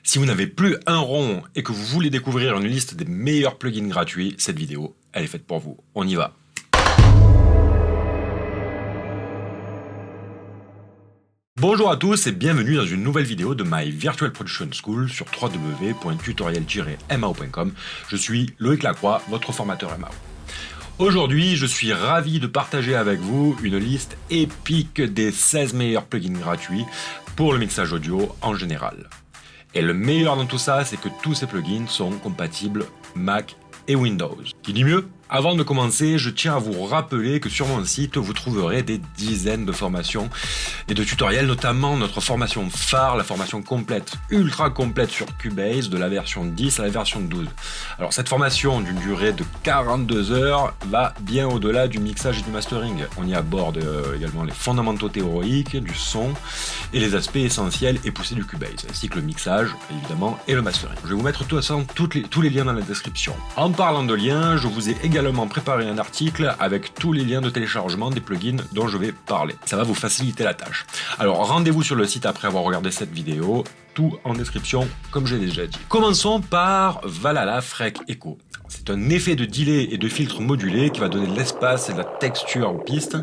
Si vous n'avez plus un rond et que vous voulez découvrir une liste des meilleurs plugins gratuits, cette vidéo, elle est faite pour vous. On y va. Bonjour à tous et bienvenue dans une nouvelle vidéo de My Virtual Production School sur www.tutoriel-mao.com. Je suis Loïc Lacroix, votre formateur MAO. Aujourd'hui, je suis ravi de partager avec vous une liste épique des 16 meilleurs plugins gratuits pour le mixage audio en général. Et le meilleur dans tout ça, c'est que tous ces plugins sont compatibles Mac et Windows. Qui dit mieux ? Avant de commencer, je tiens à vous rappeler que sur mon site, vous trouverez des dizaines de formations et de tutoriels, notamment notre formation phare, la formation complète, ultra complète sur Cubase, de la version 10 à la version 12. Alors cette formation d'une durée de 42 heures va bien au-delà du mixage et du mastering. On y aborde également les fondamentaux théoriques du son et les aspects essentiels et poussés du Cubase, ainsi que le mixage, évidemment, et le mastering. Je vais vous mettre tous les liens dans la description. En parlant de liens, je vous ai également préparé un article avec tous les liens de téléchargement des plugins dont je vais parler. Ça va vous faciliter la tâche. Alors rendez-vous sur le site après avoir regardé cette vidéo, tout en description comme j'ai déjà dit. Commençons par Valhalla Freq Echo. C'est un effet de delay et de filtre modulé qui va donner de l'espace et de la texture aux pistes.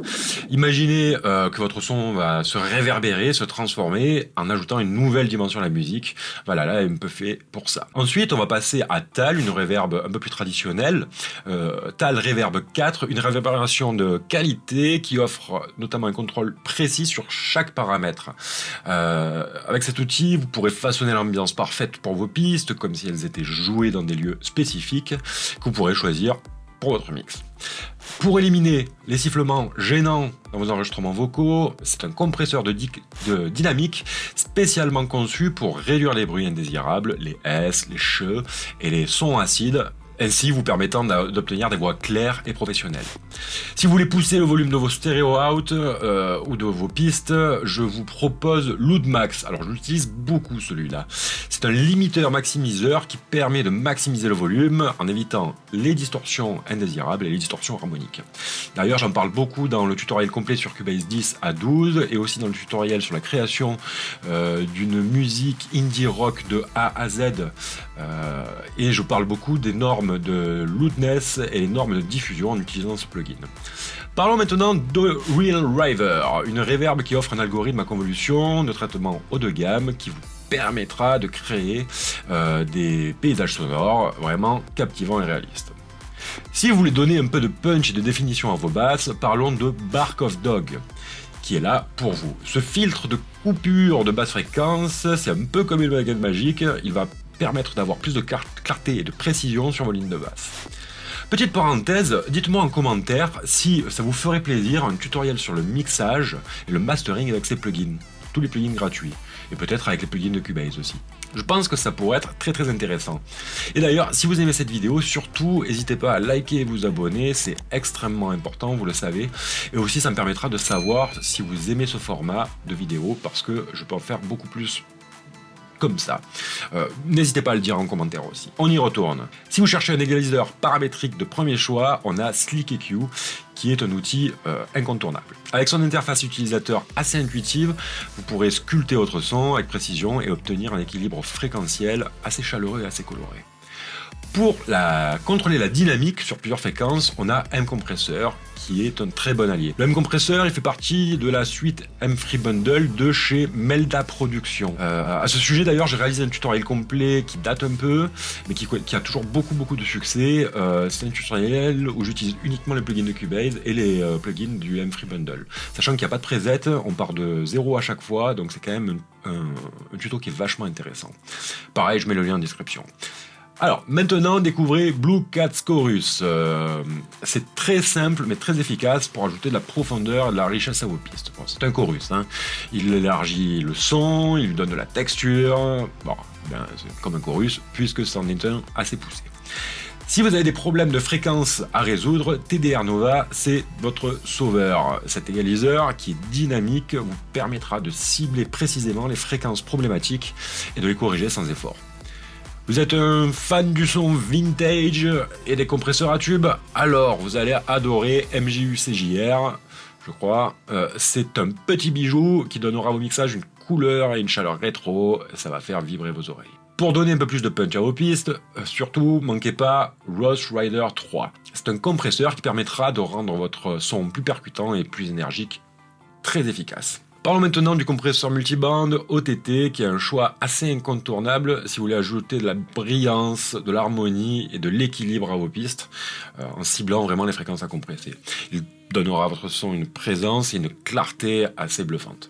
Imaginez que votre son va se réverbérer, se transformer en ajoutant une nouvelle dimension à la musique. Voilà, là, est un peu fait pour ça. Ensuite, on va passer à Tal, une reverb un peu plus traditionnelle. Tal Reverb 4, une réverbération de qualité qui offre notamment un contrôle précis sur chaque paramètre. Avec cet outil, vous pourrez façonner l'ambiance parfaite pour vos pistes, comme si elles étaient jouées dans des lieux spécifiques que vous pourrez choisir pour votre mix. Pour éliminer les sifflements gênants dans vos enregistrements vocaux, c'est un compresseur de dynamique spécialement conçu pour réduire les bruits indésirables, les S, les ch et les sons acides, ainsi vous permettant d'obtenir des voix claires et professionnelles. Si vous voulez pousser le volume de vos stéréo out ou de vos pistes, je vous propose Loudmax. Alors je l'utilise beaucoup celui-là. C'est un limiteur maximiseur qui permet de maximiser le volume en évitant les distorsions indésirables et les distorsions harmoniques. D'ailleurs j'en parle beaucoup dans le tutoriel complet sur Cubase 10 à 12 et aussi dans le tutoriel sur la création d'une musique indie rock de A à Z et je parle beaucoup des normes de loudness et les normes de diffusion en utilisant ce plugin. Parlons maintenant de Real River, une reverb qui offre un algorithme à convolution de traitement haut de gamme qui vous permettra de créer des paysages sonores vraiment captivants et réalistes. Si vous voulez donner un peu de punch et de définition à vos basses, parlons de Bark of Dog, qui est là pour vous. Ce filtre de coupure de basse fréquence, c'est un peu comme une baguette magique, il va permettre d'avoir plus de clarté et de précision sur vos lignes de basse. Petite parenthèse, dites-moi en commentaire si ça vous ferait plaisir un tutoriel sur le mixage et le mastering avec ces plugins, tous les plugins gratuits, et peut-être avec les plugins de Cubase aussi. Je pense que ça pourrait être très intéressant. Et d'ailleurs, si vous aimez cette vidéo, surtout n'hésitez pas à liker et vous abonner, c'est extrêmement important, vous le savez. Et aussi ça me permettra de savoir si vous aimez ce format de vidéo, parce que je peux en faire beaucoup plus comme ça. N'hésitez pas à le dire en commentaire aussi. On y retourne. Si vous cherchez un égaliseur paramétrique de premier choix, on a Slick EQ, qui est un outil incontournable. Avec son interface utilisateur assez intuitive, vous pourrez sculpter votre son avec précision et obtenir un équilibre fréquentiel assez chaleureux et assez coloré. Pour contrôler la dynamique sur plusieurs fréquences, on a M-Compressor qui est un très bon allié. Le M-Compressor, il fait partie de la suite M-Free Bundle de chez Melda Productions. À ce sujet d'ailleurs, j'ai réalisé un tutoriel complet qui date un peu, mais qui a toujours beaucoup de succès. C'est un tutoriel où j'utilise uniquement les plugins de Cubase et les plugins du M-Free Bundle. Sachant qu'il n'y a pas de preset, on part de 0 à chaque fois, donc c'est quand même un tuto qui est vachement intéressant. Pareil, je mets le lien en description. Alors, maintenant, découvrez Blue Cat's Chorus. C'est très simple, mais très efficace pour ajouter de la profondeur et de la richesse à vos pistes. Bon, c'est un chorus, hein. Il élargit le son, il lui donne de la texture. Bon, ben, c'est comme un chorus, puisque c'en est un assez poussé. Si vous avez des problèmes de fréquence à résoudre, TDR Nova, c'est votre sauveur. Cet égaliseur, qui est dynamique, vous permettra de cibler précisément les fréquences problématiques et de les corriger sans effort. Vous êtes un fan du son vintage et des compresseurs à tube? Alors vous allez adorer MJU CJR, je crois. C'est un petit bijou qui donnera au mixage une couleur et une chaleur rétro, ça va faire vibrer vos oreilles. Pour donner un peu plus de punch à vos pistes, surtout manquez pas Ross Rider 3. C'est un compresseur qui permettra de rendre votre son plus percutant et plus énergique, très efficace. Parlons maintenant du compresseur multiband OTT qui est un choix assez incontournable si vous voulez ajouter de la brillance, de l'harmonie et de l'équilibre à vos pistes en ciblant vraiment les fréquences à compresser. Il donnera à votre son une présence et une clarté assez bluffante.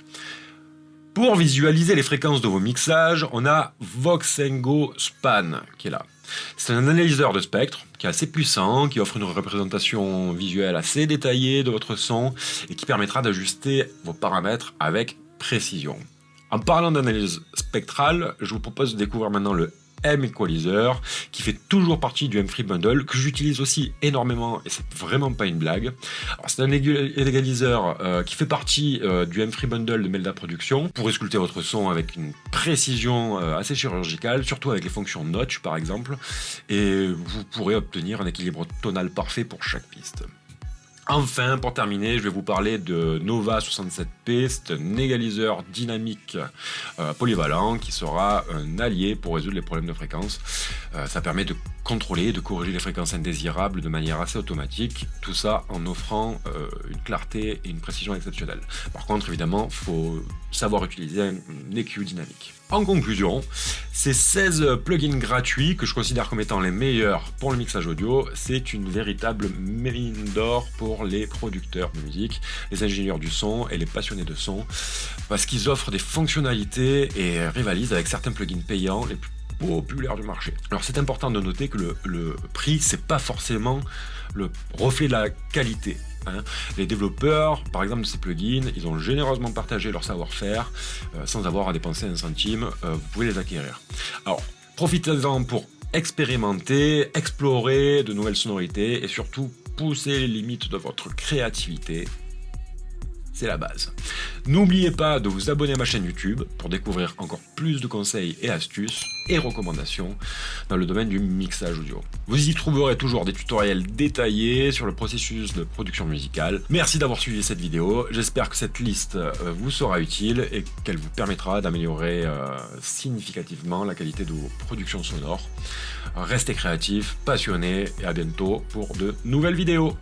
Pour visualiser les fréquences de vos mixages, on a Voxengo Span qui est là. C'est un analyseur de spectre qui est assez puissant, qui offre une représentation visuelle assez détaillée de votre son et qui permettra d'ajuster vos paramètres avec précision. En parlant d'analyse spectrale, je vous propose de découvrir maintenant le M-Equalizer qui fait toujours partie du M-Free Bundle que j'utilise aussi énormément et c'est vraiment pas une blague. C'est un égaliseur qui fait partie du M-Free Bundle de Melda Productions pour sculpter votre son avec une précision assez chirurgicale, surtout avec les fonctions notch par exemple, et vous pourrez obtenir un équilibre tonal parfait pour chaque piste. Enfin, pour terminer, je vais vous parler de Nova 67P, c'est un égaliseur dynamique polyvalent qui sera un allié pour résoudre les problèmes de fréquence. Ça permet de contrôler, de corriger les fréquences indésirables de manière assez automatique, tout ça en offrant une clarté et une précision exceptionnelles. Par contre, évidemment, il faut savoir utiliser un EQ dynamique. En conclusion, ces 16 plugins gratuits que je considère comme étant les meilleurs pour le mixage audio, c'est une véritable mine d'or pour les producteurs de musique, les ingénieurs du son et les passionnés de son, parce qu'ils offrent des fonctionnalités et rivalisent avec certains plugins payants les plus populaires du marché. Alors c'est important de noter que le prix, c'est pas forcément le reflet de la qualité. Les développeurs, par exemple de ces plugins, ils ont généreusement partagé leur savoir-faire sans avoir à dépenser un centime, vous pouvez les acquérir. Alors, profitez-en pour expérimenter, explorer de nouvelles sonorités et surtout pousser les limites de votre créativité. C'est la base. N'oubliez pas de vous abonner à ma chaîne YouTube pour découvrir encore plus de conseils et astuces et recommandations dans le domaine du mixage audio. Vous y trouverez toujours des tutoriels détaillés sur le processus de production musicale. Merci d'avoir suivi cette vidéo. J'espère que cette liste vous sera utile et qu'elle vous permettra d'améliorer significativement la qualité de vos productions sonores. Restez créatifs, passionnés et à bientôt pour de nouvelles vidéos.